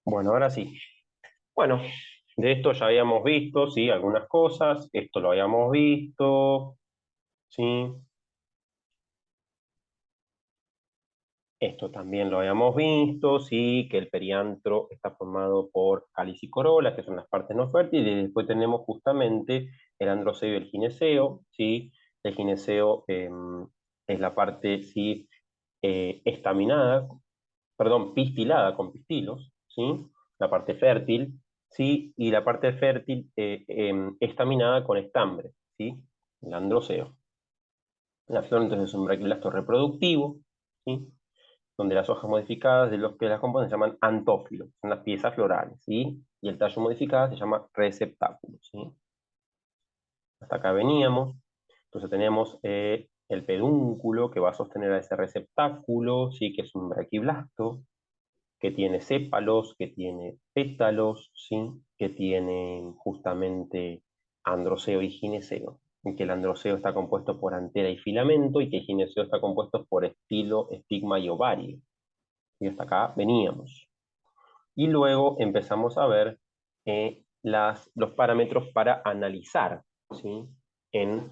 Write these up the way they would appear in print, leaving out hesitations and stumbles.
Bueno, ahora sí. Bueno, de esto ya habíamos visto, sí, algunas cosas. Esto lo habíamos visto, sí. Esto también lo habíamos visto, sí, que el periantro está formado por cáliz y corola, que son las partes no fértiles, y después tenemos justamente el androceo y el gineceo, sí. El gineceo es la parte, sí, estaminada, perdón, pistilada con pistilos, ¿sí? La parte fértil, ¿sí? Y la parte fértil estaminada con estambre, ¿sí? El androceo. La flor entonces es un braquiblasto reproductivo, ¿sí? Donde las hojas modificadas de los que las componen se llaman antófilos, son las piezas florales, ¿sí? Y el tallo modificado se llama receptáculo, ¿sí? Hasta acá veníamos. Entonces tenemos el pedúnculo que va a sostener a ese receptáculo, ¿sí? Que es un braquiblasto, que tiene sépalos, que tiene pétalos, ¿sí? Que tiene justamente androceo y gineceo, y que el androceo está compuesto por antera y filamento, y que el gineceo está compuesto por estilo, estigma y ovario. Y hasta acá veníamos. Y luego empezamos a ver los parámetros para analizar, ¿sí? En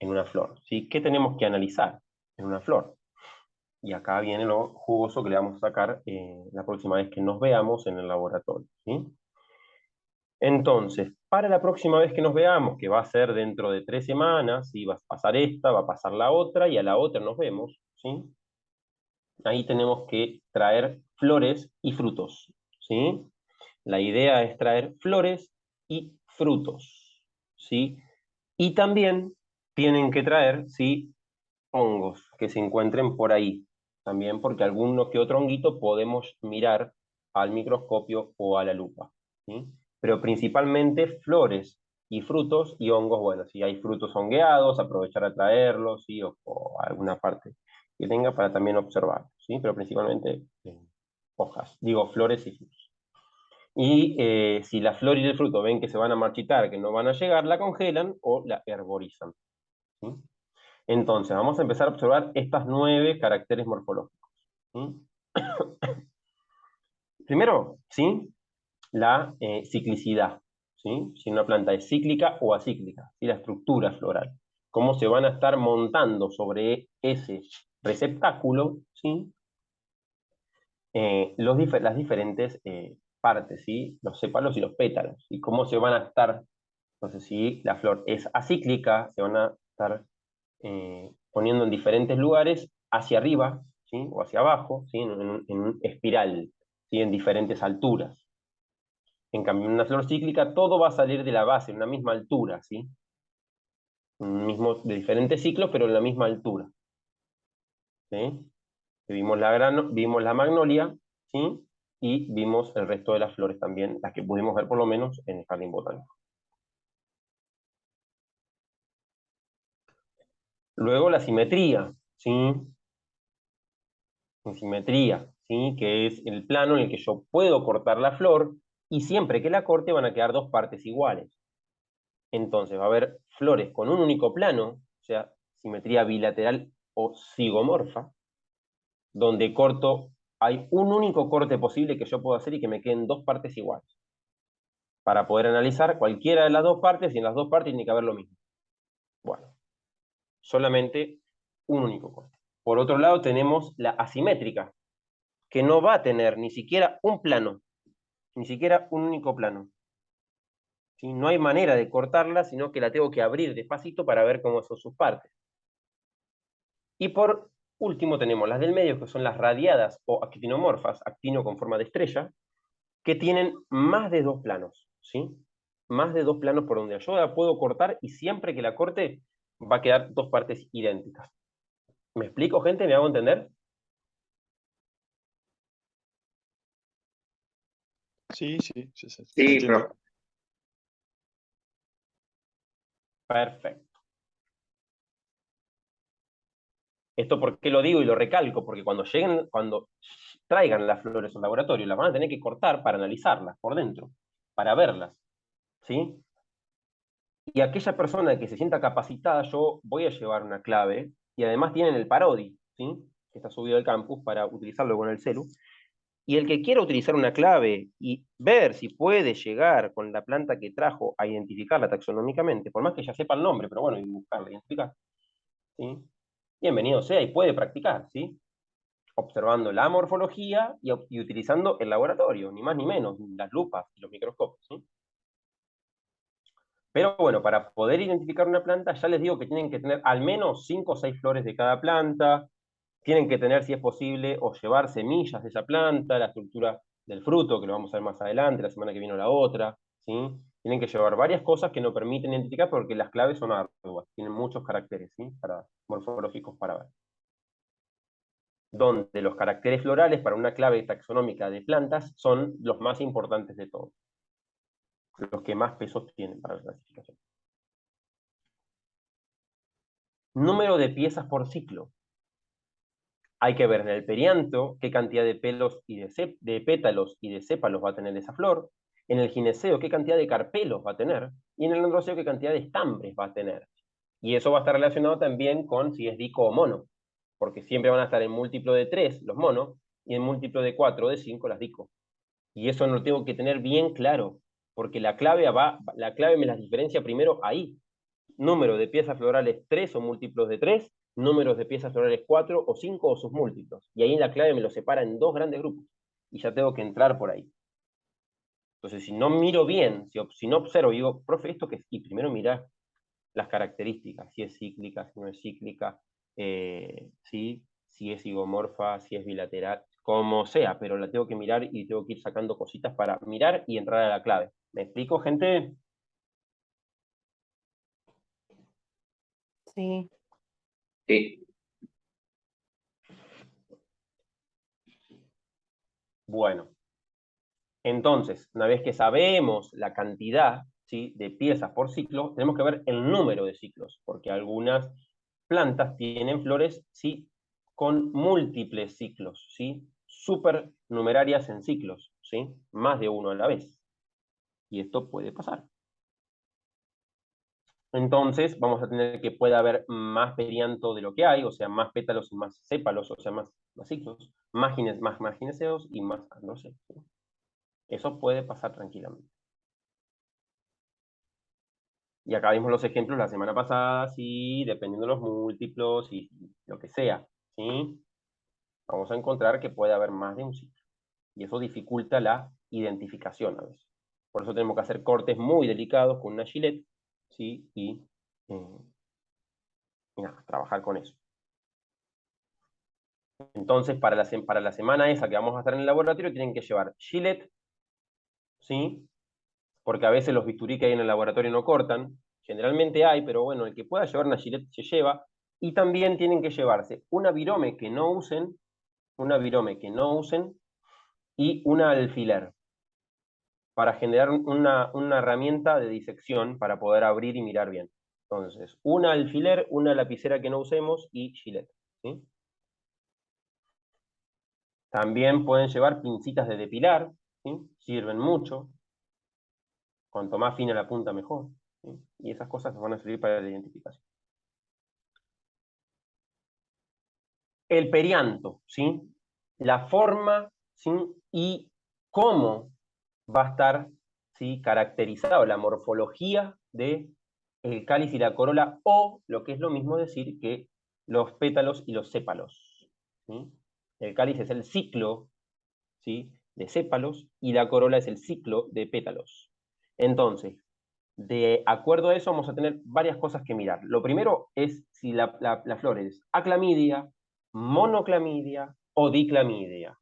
una flor, ¿sí? ¿Qué tenemos que analizar en una flor? Y acá viene lo jugoso que le vamos a sacar la próxima vez que nos veamos en el laboratorio, ¿sí? Entonces, para la próxima vez que nos veamos, que va a ser dentro de 3 semanas, ¿sí? Va a pasar esta, va a pasar la otra, y a la otra nos vemos, ¿sí? Ahí tenemos que traer flores y frutos, ¿sí? La idea es traer flores y frutos, ¿sí? Y también tienen que traer, ¿sí? Hongos que se encuentren por ahí, también porque alguno que otro honguito podemos mirar al microscopio o a la lupa, ¿sí? Pero principalmente flores y frutos y hongos, bueno, si hay frutos hongueados, aprovechar a traerlos, ¿sí? O alguna parte que tenga para también observar, ¿sí? Pero principalmente hojas, digo flores y frutos. Y si la flor y el fruto ven que se van a marchitar, que no van a llegar, la congelan o la herborizan, ¿sí? Entonces, vamos a empezar a observar estas 9 caracteres morfológicos, ¿sí? Primero, ¿sí? La ciclicidad, ¿sí? Si una planta es cíclica o acíclica, ¿sí? La estructura floral. Cómo se van a estar montando sobre ese receptáculo, ¿sí? Las diferentes partes, ¿sí? Los sépalos y los pétalos, y cómo se van a estar. Entonces, si la flor es acíclica, se van a estar poniendo en diferentes lugares, hacia arriba, ¿sí? O hacia abajo, ¿sí? En un espiral, ¿sí? En diferentes alturas. En cambio, en una flor cíclica, todo va a salir de la base, en una misma altura, ¿sí? De diferentes ciclos, pero en la misma altura, ¿sí? Vimos la magnolia, ¿sí? Y vimos el resto de las flores también, las que pudimos ver por lo menos en el jardín botánico. Luego la simetría, ¿sí? En simetría, ¿sí? Que es el plano en el que yo puedo cortar la flor y siempre que la corte van a quedar dos partes iguales. Entonces va a haber flores con un único plano, o sea, simetría bilateral o zigomorfa, donde hay un único corte posible que yo puedo hacer y que me queden dos partes iguales. Para poder analizar cualquiera de las dos partes, y en las dos partes tiene que haber lo mismo. Bueno, solamente un único corte. Por otro lado tenemos la asimétrica, que no va a tener ni siquiera un plano, ni siquiera un único plano, ¿sí? No hay manera de cortarla, sino que la tengo que abrir despacito para ver cómo son sus partes. Y por último tenemos las del medio, que son las radiadas o actinomorfas, actino con forma de estrella, que tienen más de dos planos, ¿sí? Más de dos planos por donde yo la puedo cortar y siempre que la corte va a quedar dos partes idénticas. ¿Me explico, gente? ¿Me hago entender? Sí, sí, sí, sí, se Sí, entiende. profe. Perfecto. ¿Esto por qué lo digo y lo recalco? Porque cuando traigan las flores al laboratorio, las van a tener que cortar para analizarlas por dentro, para verlas, ¿sí? Y aquella persona que se sienta capacitada, yo voy a llevar una clave, y además tienen el Parodi, ¿sí? Que está subido al campus para utilizarlo con el celu, Y el que quiera utilizar una clave y ver si puede llegar con la planta que trajo a identificarla taxonómicamente, por más que ya sepa el nombre, pero bueno, y buscarla, identificar, ¿sí? Bienvenido sea y puede practicar, ¿sí? Observando la morfología y utilizando el laboratorio, ni más ni menos, las lupas y los microscopios, ¿sí? Pero bueno, para poder identificar una planta, ya les digo que tienen que tener al menos 5 o 6 flores de cada planta, tienen que tener, si es posible, o llevar semillas de esa planta, la estructura del fruto, que lo vamos a ver más adelante, la semana que viene o la otra, ¿sí? Tienen que llevar varias cosas que no permiten identificar porque las claves son arduas, tienen muchos caracteres, ¿sí? Morfológicos para ver. Donde los caracteres florales para una clave taxonómica de plantas son los más importantes de todos, los que más pesos tienen para la clasificación. Número de piezas por ciclo. Hay que ver en el perianto qué cantidad de pelos y de pétalos y de sépalos va a tener esa flor, en el gineceo qué cantidad de carpelos va a tener, y en el androceo qué cantidad de estambres va a tener. Y eso va a estar relacionado también con si es dico o mono, porque siempre van a estar en múltiplo de 3 los monos, y en múltiplo de 4 o de 5 las dico. Y eso lo tengo que tener bien claro, porque la clave me las diferencia primero ahí. Número de piezas florales 3 o múltiplos de 3, números de piezas florales 4 o 5 o sus múltiplos. Y ahí la clave me lo separa en dos grandes grupos. Y ya tengo que entrar por ahí. Entonces, si no miro bien, si no observo, digo, profe, ¿esto qué es? Y primero mirar las características, si es cíclica, si no es cíclica, ¿sí? Si es zigomorfa, si es bilateral, como sea, pero la tengo que mirar y tengo que ir sacando cositas para mirar y entrar a la clave. ¿Me explico, gente? Sí. Sí. Bueno, entonces, una vez que sabemos la cantidad, ¿sí?, de piezas por ciclo, tenemos que ver el número de ciclos, porque algunas plantas tienen flores, ¿sí?, con múltiples ciclos, ¿sí?, supernumerarias en ciclos, ¿sí?, más de uno a la vez. Y esto puede pasar. Entonces, vamos a tener que puede haber más perianto de lo que hay, o sea, más pétalos y más sépalos, o sea, más ciclos, más gineceos y más androceos, ¿sí? Eso puede pasar tranquilamente. Y acá vimos los ejemplos la semana pasada, sí, dependiendo de los múltiplos y lo que sea, ¿sí? Vamos a encontrar que puede haber más de un ciclo. Y eso dificulta la identificación a veces. Por eso tenemos que hacer cortes muy delicados con una Gillette, ¿sí? Y nada, trabajar con eso. Entonces, para la semana esa que vamos a estar en el laboratorio, tienen que llevar Gillette, ¿sí? Porque a veces los bisturí que hay en el laboratorio no cortan. Generalmente hay, pero bueno, el que pueda llevar una Gillette se lleva. Y también tienen que llevarse una virome que no usen, y una alfiler para generar una herramienta de disección para poder abrir y mirar bien. Entonces, una alfiler, una lapicera que no usemos y Gillette, ¿sí? También pueden llevar pincitas de depilar, ¿sí? Sirven mucho. Cuanto más fina la punta, mejor, ¿sí? Y esas cosas nos van a servir para la identificación. El perianto, ¿sí? La forma, ¿sí?, y cómo va a estar, ¿sí?, caracterizado la morfología de el cáliz y la corola, o lo que es lo mismo decir que los pétalos y los sépalos, ¿sí? El cáliz es el ciclo, ¿sí?, de sépalos y la corola es el ciclo de pétalos. Entonces, de acuerdo a eso vamos a tener varias cosas que mirar. Lo primero es si la flor es aclamidia, monoclamidia o diclamidia.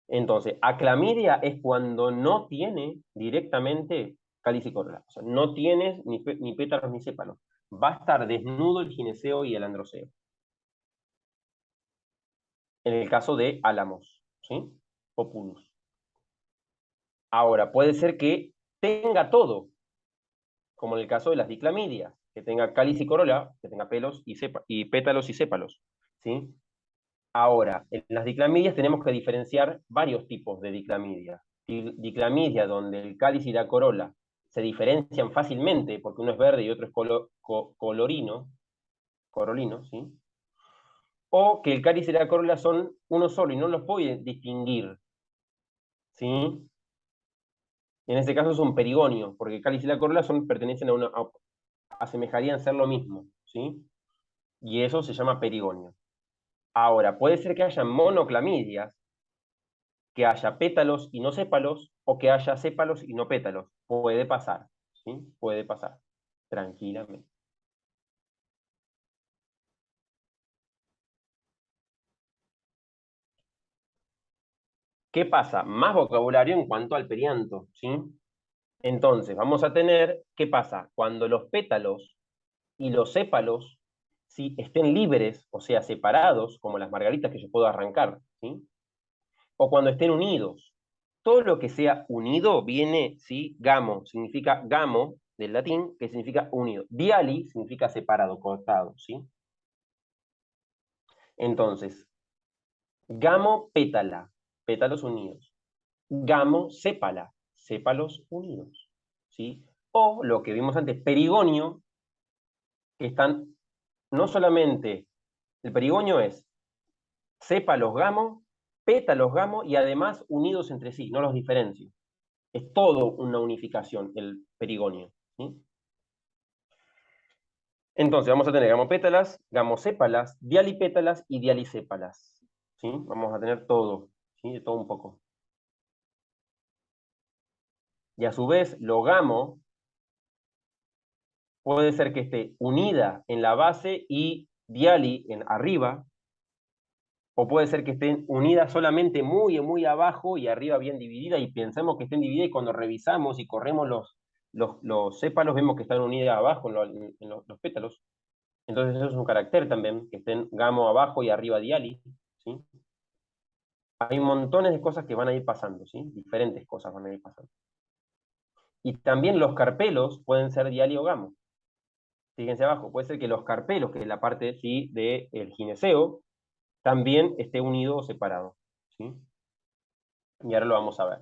Entonces, aclamidia es cuando no tiene directamente cáliz y corola. O sea, no tienes ni pétalos ni sépalos. Va a estar desnudo el gineceo y el androceo. En el caso de álamos, ¿sí? Populus. Ahora, puede ser que tenga todo, como en el caso de las diclamidias, que tenga cáliz y corola, que tenga pelos y pétalos y sépalos, ¿sí? Ahora, en las diclamidias tenemos que diferenciar varios tipos de diclamidia. Diclamidia donde el cáliz y la corola se diferencian fácilmente, porque uno es verde y otro es corolino, ¿sí? O que el cáliz y la corola son uno solo y no los puede distinguir ¿sí? En este caso es un perigonio, porque el cáliz y la corola pertenecen asemejarían ser lo mismo, ¿sí? Y eso se llama perigonio. Ahora, puede ser que haya monoclamidias, que haya pétalos y no sépalos, o que haya sépalos y no pétalos. Puede pasar, ¿sí? Puede pasar, tranquilamente. ¿Qué pasa? Más vocabulario en cuanto al perianto, ¿sí? Entonces, vamos a tener, ¿qué pasa? Cuando los pétalos y los sépalos, ¿sí? Estén libres, o sea, separados, como las margaritas que yo puedo arrancar, ¿sí? O cuando estén unidos. Todo lo que sea unido viene, ¿sí? Gamo, significa gamo, del latín, que significa unido. Diali significa separado, cortado, ¿sí? Entonces, gamo pétala, pétalos unidos. Gamo sépala, sépalos unidos, ¿sí? O lo que vimos antes, perigonio, que están no solamente, el perigonio es sépalos gamo, pétalos gamo y además unidos entre sí, no los diferencio. Es todo una unificación el perigonio, ¿sí? Entonces vamos a tener gamopétalas, gamosépalas, dialipétalas y dialisépalas, ¿sí? Vamos a tener todo, ¿sí? De todo un poco. Y a su vez, lo gamo puede ser que esté unida en la base y diali en arriba, o puede ser que estén unidas solamente muy, muy abajo y arriba bien dividida, y pensamos que estén divididas, y cuando revisamos y corremos los sépalos vemos que están unidas abajo en los pétalos. Entonces eso es un carácter también, que estén gamo abajo y arriba diali, ¿sí? Hay montones de cosas que van a ir pasando, ¿sí? Diferentes cosas van a ir pasando. Y también los carpelos pueden ser diali o gamo. Fíjense abajo, puede ser que los carpelos, que es la parte, ¿sí? del gineceo, también esté unido o separado, ¿sí? Y ahora lo vamos a ver.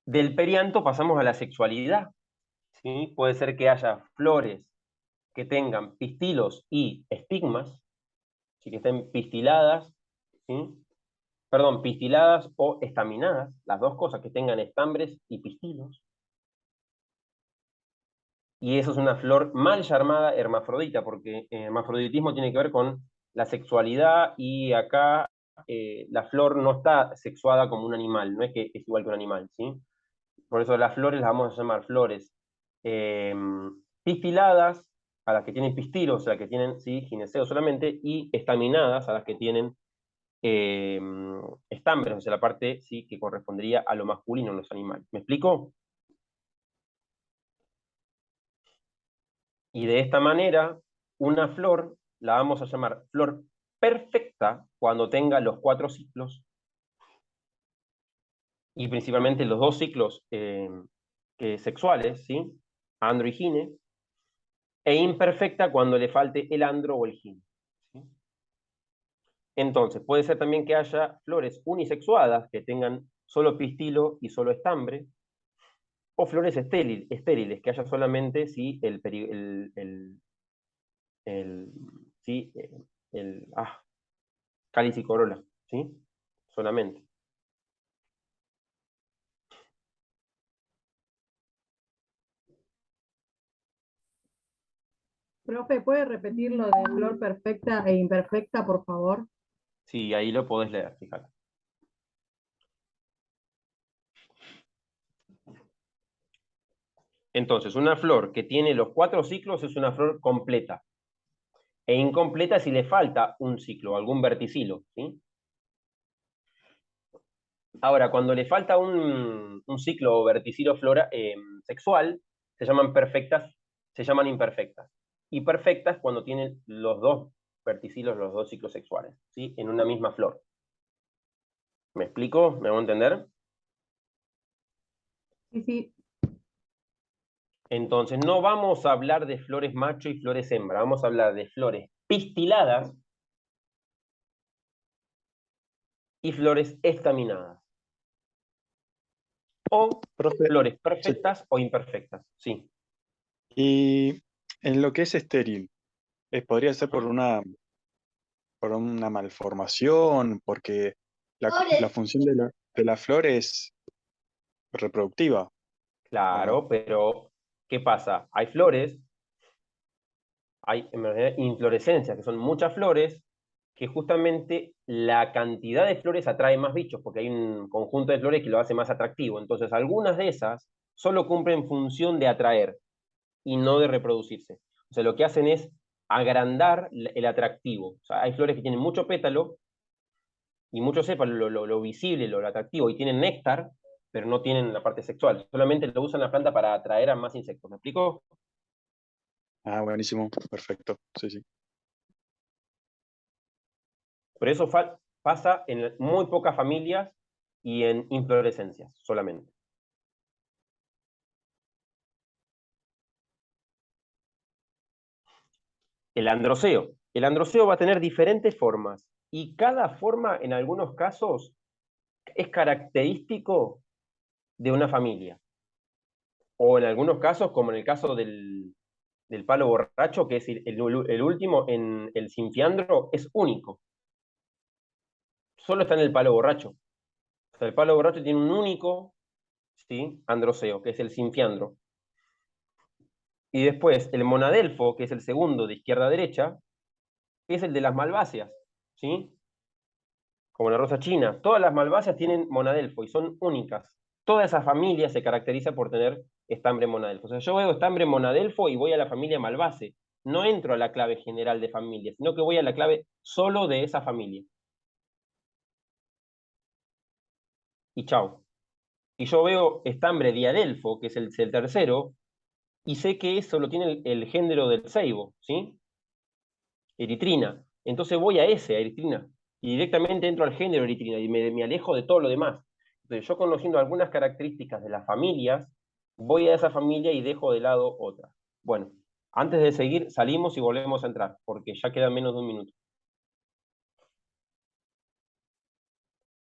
Del perianto pasamos a la sexualidad, ¿sí? Puede ser que haya flores que tengan pistilos y estigmas, ¿sí? Que estén pistiladas, ¿sí? Perdón, pistiladas o estaminadas, las dos cosas, que tengan estambres y pistilos. Y eso es una flor mal llamada hermafrodita, porque hermafroditismo tiene que ver con la sexualidad, y acá la flor no está sexuada como un animal, no es que es igual que un animal, ¿sí? Por eso las flores las vamos a llamar flores eh, pistiladas, a las que tienen pistilos, a las que tienen, sí, gineceo solamente, y estaminadas, a las que tienen eh, estambres, o sea, la parte, sí, que correspondería a lo masculino en los animales. ¿Me explico? Y de esta manera, una flor la vamos a llamar flor perfecta cuando tenga los 4 ciclos, y principalmente los 2 ciclos sexuales, ¿sí? Andro y gine, e imperfecta cuando le falte el andro o el gine, ¿sí? Entonces, puede ser también que haya flores unisexuadas que tengan solo pistilo y solo estambre, o flores estériles, que haya solamente, ¿sí? el, ¿sí? el cáliz y corola, ¿sí? Solamente. Profe, ¿puede repetir lo de flor perfecta e imperfecta, por favor? Sí, ahí lo podés leer, fíjate. Entonces, una flor que tiene los 4 ciclos es una flor completa, e incompleta si le falta un ciclo, algún verticilo, ¿sí? Ahora, cuando le falta un ciclo o verticilo sexual, se llaman perfectas, se llaman imperfectas. Y perfectas cuando tienen los 2 verticilos, los 2 ciclos sexuales, ¿sí? En una misma flor. ¿Me explico? ¿Me hago entender? Sí, sí. Entonces, no vamos a hablar de flores macho y flores hembra, vamos a hablar de flores pistiladas y flores estaminadas. O Profe, flores sí. perfectas o imperfectas, sí. Y en lo que es estéril, ¿podría ser Ajá. por una malformación? Porque la función de la flor es reproductiva, ¿o no? Claro, pero ¿qué pasa? Hay flores, hay en realidad inflorescencias, que son muchas flores, que justamente la cantidad de flores atrae más bichos, porque hay un conjunto de flores que lo hace más atractivo. Entonces, algunas de esas solo cumplen función de atraer y no de reproducirse. O sea, lo que hacen es agrandar el atractivo. O sea, hay flores que tienen mucho pétalo y mucho sépalo, lo visible, lo atractivo, y tienen néctar, pero no tienen la parte sexual. Solamente lo usan la planta para atraer a más insectos. ¿Me explico? Ah, buenísimo, perfecto. Sí, sí. Pero eso pasa en muy pocas familias y en inflorescencias solamente. El androceo. El androceo va a tener diferentes formas y cada forma en algunos casos es característico de una familia. O en algunos casos, como en el caso del palo borracho, que es el último, en el sinfiandro, es único. Solo está en el palo borracho. O sea, el palo borracho tiene un único, ¿sí?, androceo, que es el sinfiandro. Y después el monadelfo, que es el segundo de izquierda a derecha, es el de las malváceas, ¿sí? Como la rosa china. Todas las malváceas tienen monadelfo y son únicas. Toda esa familia se caracteriza por tener estambre monadelfo. O sea, yo veo estambre monadelfo y voy a la familia malváce. No entro a la clave general de familia, sino que voy a la clave solo de esa familia. Y chao. Y yo veo estambre diadelfo, que es el tercero, y sé que eso lo tiene el género del ceibo, ¿sí? Eritrina. Entonces voy a ese, a eritrina, y directamente entro al género eritrina y me alejo de todo lo demás. Entonces yo, conociendo algunas características de las familias, voy a esa familia y dejo de lado otra. Bueno, antes de seguir, salimos y volvemos a entrar, porque ya queda menos de un minuto.